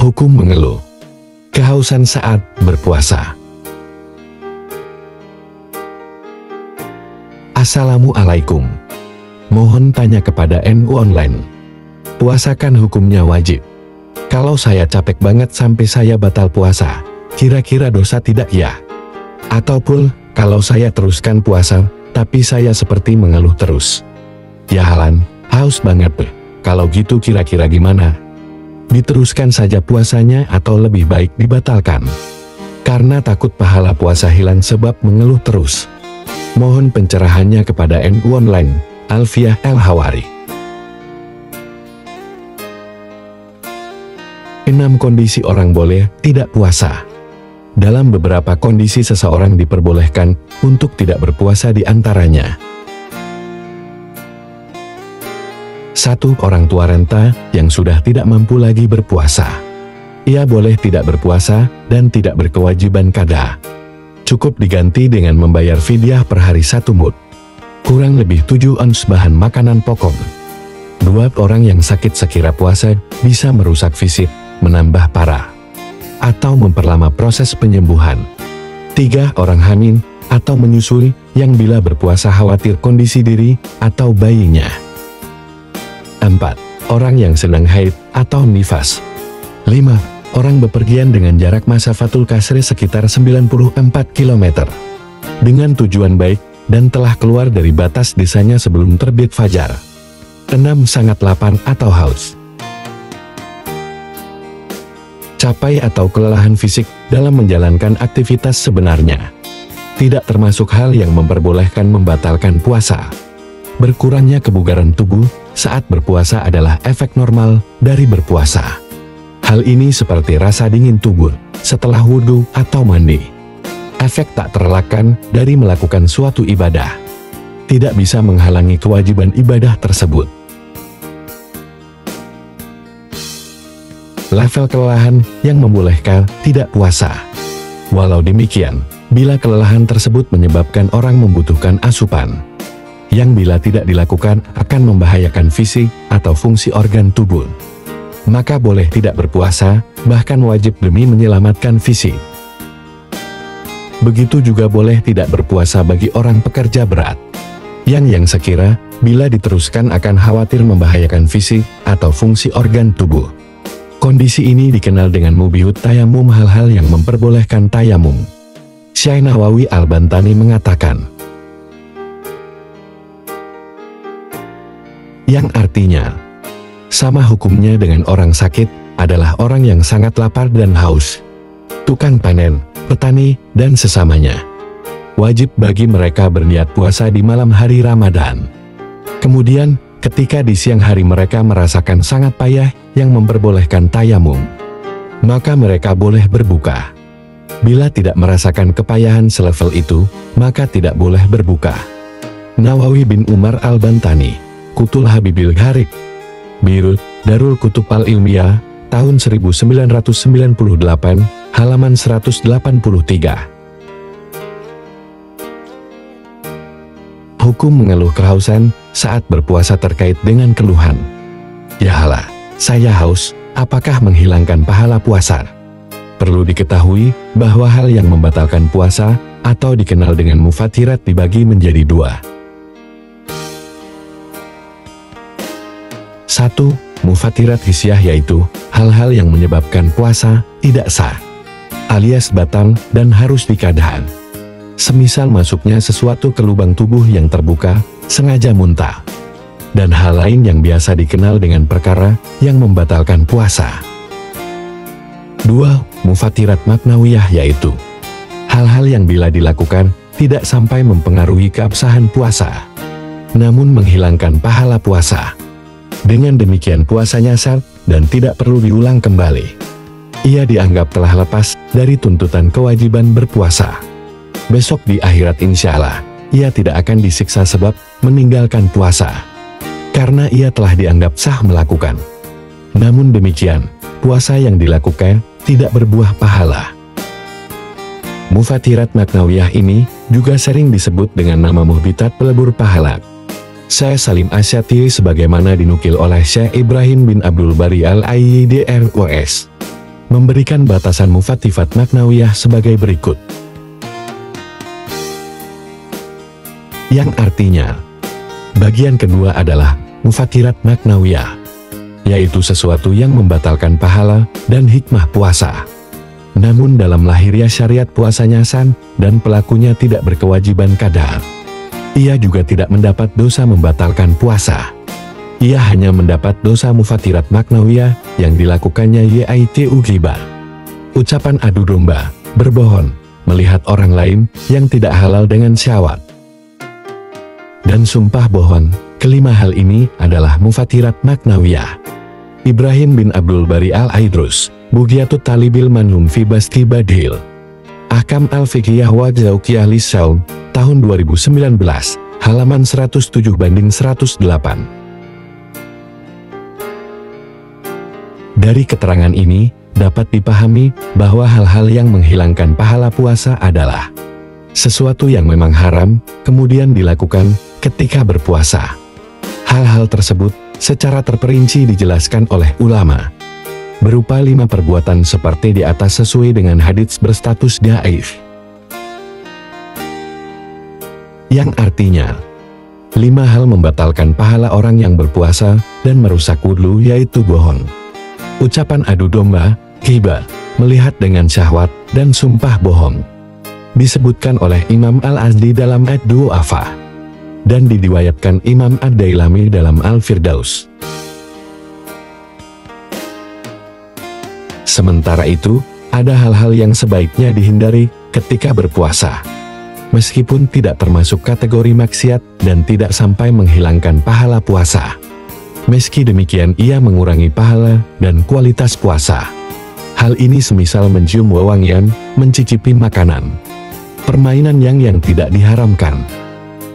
Hukum mengeluh kehausan saat berpuasa. Assalamualaikum. Mohon tanya kepada NU Online. Puasa kan hukumnya wajib. Kalau saya capek banget sampai saya batal puasa, kira-kira dosa tidak ya? Ataupun, kalau saya teruskan puasa, tapi saya seperti mengeluh terus. Ya halan, haus banget. Kalau gitu kira-kira gimana? Diteruskan saja puasanya atau lebih baik dibatalkan? Karena takut pahala puasa hilang sebab mengeluh terus. Mohon pencerahannya kepada NU Online, Alfiah El-Hawari. 6 kondisi orang boleh tidak puasa. Dalam beberapa kondisi seseorang diperbolehkan untuk tidak berpuasa, di antaranya 1. Orang tua renta yang sudah tidak mampu lagi berpuasa. Ia boleh tidak berpuasa dan tidak berkewajiban qada. Cukup diganti dengan membayar fidyah per hari 1 mud. Kurang lebih 7 ons bahan makanan pokok. 2. Orang yang sakit sekira puasa bisa merusak fisik, menambah parah, atau memperlama proses penyembuhan. 3. Orang hamil atau menyusui yang bila berpuasa khawatir kondisi diri atau bayinya. 4. Orang yang sedang haid atau nifas. 5. Orang bepergian dengan jarak masafatul qasri sekitar 94 km. Dengan tujuan baik dan telah keluar dari batas desanya sebelum terbit fajar. 6. Sangat lapar atau haus. Capai atau kelelahan fisik dalam menjalankan aktivitas sebenarnya. Tidak termasuk hal yang memperbolehkan membatalkan puasa. Berkurangnya kebugaran tubuh saat berpuasa adalah efek normal dari berpuasa. Hal ini seperti rasa dingin tubuh setelah wudhu atau mandi. Efek tak terelakkan dari melakukan suatu ibadah. Tidak bisa menghalangi kewajiban ibadah tersebut. Level kelelahan yang membolehkan tidak puasa. Walau demikian, bila kelelahan tersebut menyebabkan orang membutuhkan asupan, yang bila tidak dilakukan akan membahayakan fisik atau fungsi organ tubuh, maka boleh tidak berpuasa, bahkan wajib demi menyelamatkan fisik. Begitu juga boleh tidak berpuasa bagi orang pekerja berat, yang sekira bila diteruskan akan khawatir membahayakan fisik atau fungsi organ tubuh. Kondisi ini dikenal dengan mubihut tayamum, hal-hal yang memperbolehkan tayamum. Syekh Nawawi Al-Bantani mengatakan, yang artinya, sama hukumnya dengan orang sakit, adalah orang yang sangat lapar dan haus. Tukang panen, petani, dan sesamanya. Wajib bagi mereka berniat puasa di malam hari Ramadan. Kemudian, ketika di siang hari mereka merasakan sangat payah yang memperbolehkan tayamum, maka mereka boleh berbuka. Bila tidak merasakan kepayahan selevel itu, maka tidak boleh berbuka. Nawawi bin Umar Al-Bantani, Kutul Habibil Gharib, Beirut, Darul Kutub Al-Ilmiyah, tahun 1998, halaman 183. Hukum mengeluh kehausan saat berpuasa terkait dengan keluhan. Ya halah, saya haus, apakah menghilangkan pahala puasa? Perlu diketahui bahwa hal yang membatalkan puasa atau dikenal dengan mufatirat dibagi menjadi 2. 1. Mufatirat hisyah, yaitu hal-hal yang menyebabkan puasa tidak sah, alias batal dan harus dikadaan. Semisal masuknya sesuatu ke lubang tubuh yang terbuka, sengaja muntah, dan hal lain yang biasa dikenal dengan perkara yang membatalkan puasa. 2. Mufatirat maknawiyah, yaitu hal-hal yang bila dilakukan tidak sampai mempengaruhi keabsahan puasa, namun menghilangkan pahala puasa. Dengan demikian puasanya sah dan tidak perlu diulang kembali. Ia dianggap telah lepas dari tuntutan kewajiban berpuasa. Besok di akhirat insya Allah, ia tidak akan disiksa sebab meninggalkan puasa, karena ia telah dianggap sah melakukan. Namun demikian, puasa yang dilakukan tidak berbuah pahala. Mufatirat maknawiyah ini juga sering disebut dengan nama muhbitat, pelebur pahala. Syekh Salim Asy-Syatiri sebagaimana dinukil oleh Syekh Ibrahim bin Abdul Bari Al-Ayyidi ROS. memberikan batasan mufatifat maknawiyah sebagai berikut. Yang artinya, bagian kedua adalah mufatirat maknawiyah, yaitu sesuatu yang membatalkan pahala dan hikmah puasa. Namun dalam lahiriah syariat puasanya sah dan pelakunya tidak berkewajiban qada. Ia juga tidak mendapat dosa membatalkan puasa. Ia hanya mendapat dosa mufatirat maknawiyah yang dilakukannya, yaitu ghibah, ucapan adu domba, berbohong, melihat orang lain yang tidak halal dengan syahwat, dan sumpah bohong. Kelima hal ini adalah mufatirat maknawiyah. Ibrahim bin Abdul Bari Al-Aidrus, Bughyatut Talibil Manhum fi Basti Badhil, Ahkam Al-Fiqhiyah wa Zawqiyah Lis-Shaum, tahun 2019, halaman 107/108. Dari keterangan ini, dapat dipahami bahwa hal-hal yang menghilangkan pahala puasa adalah sesuatu yang memang haram, kemudian dilakukan ketika berpuasa. Hal-hal tersebut secara terperinci dijelaskan oleh ulama, berupa 5 perbuatan seperti di atas sesuai dengan hadits berstatus dhaif. Yang artinya, 5 hal membatalkan pahala orang yang berpuasa dan merusak wudhu, yaitu bohong, ucapan adu domba, ghibah, melihat dengan syahwat, dan sumpah bohong. Disebutkan oleh Imam Al-Azdi dalam Ad-Du'afa, dan diriwayatkan Imam Ad-Dailami dalam Al-Firdaus. Sementara itu, ada hal-hal yang sebaiknya dihindari ketika berpuasa, meskipun tidak termasuk kategori maksiat dan tidak sampai menghilangkan pahala puasa. Meski demikian, ia mengurangi pahala dan kualitas puasa. Hal ini semisal mencium wewangian, mencicipi makanan, permainan yang tidak diharamkan,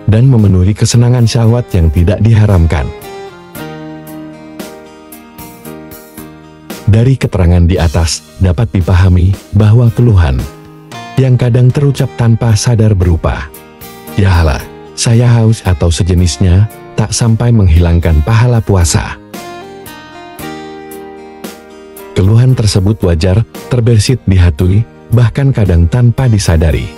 dan memenuhi kesenangan syahwat yang tidak diharamkan. Dari keterangan di atas, dapat dipahami bahwa keluhan yang kadang terucap tanpa sadar berupa, "Ya Allah, saya haus" atau sejenisnya, tak sampai menghilangkan pahala puasa. Keluhan tersebut wajar, terbersit di hati, bahkan kadang tanpa disadari.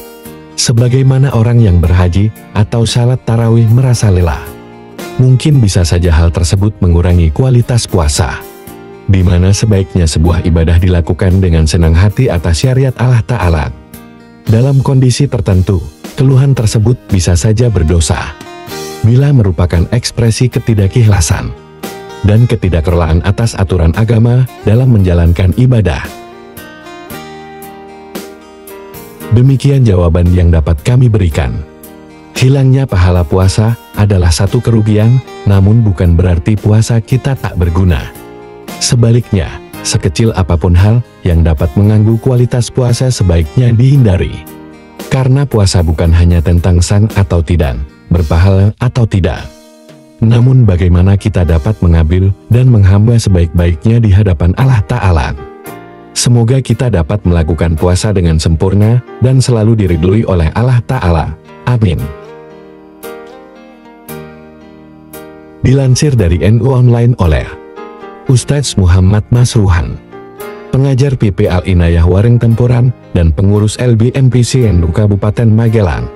Sebagaimana orang yang berhaji atau salat tarawih merasa lelah. Mungkin bisa saja hal tersebut mengurangi kualitas puasa, di mana sebaiknya sebuah ibadah dilakukan dengan senang hati atas syariat Allah Ta'ala. Dalam kondisi tertentu, keluhan tersebut bisa saja berdosa, bila merupakan ekspresi ketidakikhlasan dan ketidakrelaan atas aturan agama dalam menjalankan ibadah. Demikian jawaban yang dapat kami berikan. Hilangnya pahala puasa adalah satu kerugian, namun bukan berarti puasa kita tak berguna. Sebaliknya, sekecil apapun hal yang dapat mengganggu kualitas puasa sebaiknya dihindari. Karena puasa bukan hanya tentang sah atau tidak, berpahala atau tidak, namun bagaimana kita dapat mengambil dan menghamba sebaik-baiknya di hadapan Allah Ta'ala. Semoga kita dapat melakukan puasa dengan sempurna dan selalu diridhoi oleh Allah Ta'ala. Amin. Dilansir dari NU Online oleh Ustadz Muhammad Masruhan, pengajar PP Al-Inayah Wareng Tempuran dan pengurus LBMPC NU Kabupaten Magelang.